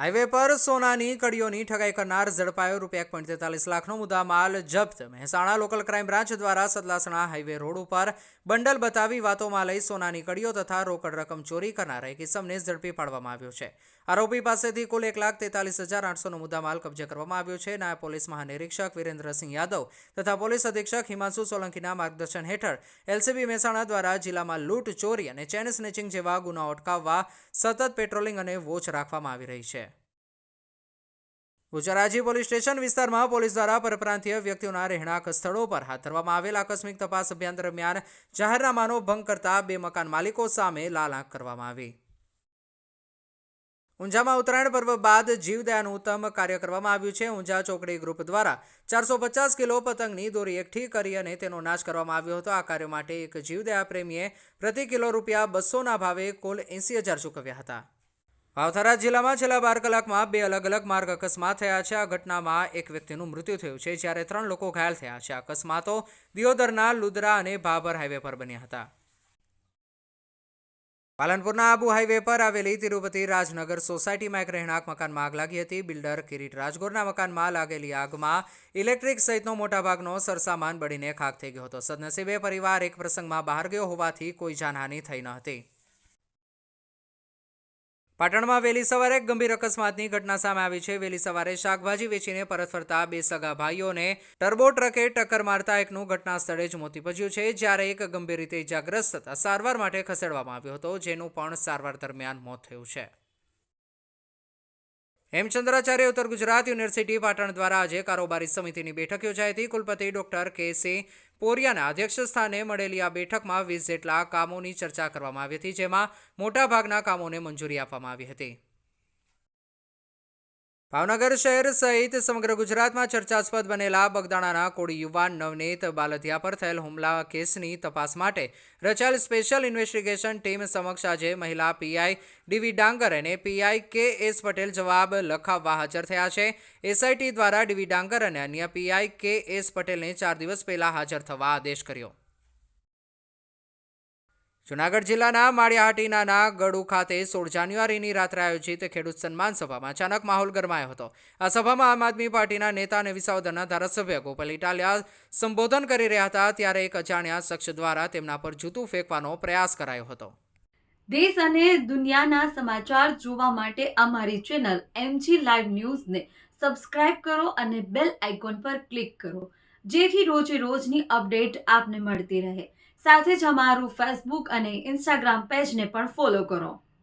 Highway પર સોનાની કડીઓની ઠગાઈ કરનાર ઝડપાયો ₹1.43 લાખનો મુદ્દામાલ જપ્ત મહેસાણા લોકલ ક્રાઇમ બ્રાન્ચ દ્વારા સતલાસણા હાઈવે રોડ ઉપર બંડલ બતાવી વાતોમાં લઈ સોનાની કડીઓ તથા રોકડ રકમ ચોરી કરનાર એક ઇસમને ઝડપી પાડવામાં આવ્યો છે। આરોપી પાસેથી કુલ 1,43,800નો મુદ્દામાલ કબજે કરવામાં આવ્યો છે। નાયબ પોલીસ મહાનિરીક્ષક વિરેન્દ્રસિંહ યાદવ તથા પોલીસ અધિક્ષક હિમાંશુ સોલંકીના માર્ગદર્શન હેઠળ એલસીબી મહેસાણા દ્વારા જિલ્લામાં લૂંટ, ચોરી અને ચેન સ્નેચિંગ જેવા ગુનાઓ અટકાવવા સતત પેટ્રોલિંગ અને વોચ રાખવામાં આવી રહી છે। બહુચરાજી પોલીસ સ્ટેશન વિસ્તારમાં પોલીસ દ્વારા પરપ્રાંતીય વ્યક્તિઓના રહેણાંક સ્થળો પર હાથ ધરવામાં આવેલ આકસ્મિક તપાસ અભિયાન દરમિયાન જાહેરનામાનો ભંગ કરતા 2 મકાન માલિકો સામે લાલ આંખ કરવામાં આવી। ઊંઝામાં ઉત્તરાયણ પર્વ બાદ જીવદયાનું ઉત્તમ કાર્ય કરવામાં આવ્યું છે। ઊંઝા ચોકડી ગ્રુપ દ્વારા 450 કિલો પતંગની દોરી એકઠી કરી અને તેનો નાશ કરવામાં આવ્યો હતો। આ કાર્ય માટે એક જીવદયા પ્રેમીએ પ્રતિ કિલો ₹200ના ભાવે કુલ 80,000 ચૂકવ્યા હતા। વાવથરા જિલ્લામાં છેલ્લા 12 કલાકમાં 2 અલગ-અલગ માર્ગ અકસ્માત થયા છે। આ ઘટનામાં એક વ્યક્તિનું મૃત્યુ થયું છે જ્યારે 3 લોકો ઘાયલ થયા છે। અકસ્માતો દિયોદરના લુદરા અને ભાભર હાઈવે પર બન્યા હતા। પાલનપુરના આબુ હાઈવે પર આવેલી તિરુપતિ રાજનગર સોસાયટીમાં એક રહેણાંક મકાનમાં આગ લાગી હતી। બિલ્ડર કિરીટ રાજગોરના મકાનમાં લાગેલી આગમાં ઇલેક્ટ્રિક સહિતનો મોટાભાગનો સરસામાન બળીને ખાખ થઈ ગયો હતો। સદનસીબે પરિવાર એક પ્રસંગમાં બહાર ગયો હોવાથી કોઈ જાનહાનિ થઈ ન હતી। પાટણમાં વહેલી સવારે એક ગંભીર અકસ્માતની ઘટના સામે આવી છે। વહેલી સવારે શાકભાજી વેચીને પરત ફરતા 2 સગા ભાઈઓને ટર્બો ટ્રકે ટક્કર મારતા એકનું ઘટના સ્થળે જ મોત નીપજ્યું છે જ્યારે એક ગંભીર રીતે ઇજાગ્રસ્ત થતા સારવાર માટે ખસેડવામાં આવ્યો હતો જેનું પણ સારવાર દરમિયાન મોત થયું છે। હેમચંદ્રાચાર્ય ઉત્તર ગુજરાત યુનિવર્સિટી પાટણ દ્વારા આજે કારોબારી સમિતિની બેઠક યોજાઈ હતી। કુલપતિ ડોક્ટર કે.સી. પોરિયાના અધ્યક્ષ સ્થાને મળેલી આ બેઠકમાં 20 જેટલા કામોની ચર્ચા કરવામાં આવી હતી જેમાં મોટાભાગના કામોને મંજૂરી આપવામાં આવી હતી। ભાવનગર શહેર સહિત સમગ્ર ગુજરાતમાં ચર્ચાસ્પદ બનેલા બગદાણાના કોળી યુવાન નવનીત બાલદિયા પર થયેલ હુમલા કેસની તપાસ માટે રચાયેલ સ્પેશિયલ ઇન્વેસ્ટિગેશન ટીમ સમક્ષ આજે મહિલા પીઆઈ ડીવી ડાંગર અને પીઆઈ કે.એસ. પટેલ જવાબ લખાવવા હાજર થયા છે। એસઆઈટી દ્વારા ડીવી ડાંગર અને અન્ય પીઆઈ કે.એસ. પટેલને 4 દિવસ પહેલા હાજર થવા આદેશ કર્યો। જૂનાગઢ જિલ્લાના માળિયાહાટીના ગડુ ખાતે 16 જાન્યુઆરીની રાત્રે આયોજિત ખેડૂત સન્માન સભામાં અચાનક માહોલ ગરમાયો હતો। આ સભામાં આમ આદમી પાર્ટીના નેતા અને વિસાવદરના ધારાસભ્ય ગોપાલ ઇટાલિયા સંબોધન કરી રહ્યા હતા ત્યારે એક અજાણ્યા શખ્સ દ્વારા તેમના પર જૂતું ફેંકવાનો પ્રયાસ કરાયો હતો। દેશ અને દુનિયાના સમાચાર જોવા માટે અમારી ચેનલ MG લાઈવ ન્યૂઝને સબસ્ક્રાઇબ કરો અને બેલ આઇકોન પર ક્લિક કરો જેથી રોજે રોજની અપડેટ આપને મળતી રહે। સાથે જ અમારું ફેસબુક અને ઇન્સ્ટાગ્રામ પેજને પણ ફોલો કરો।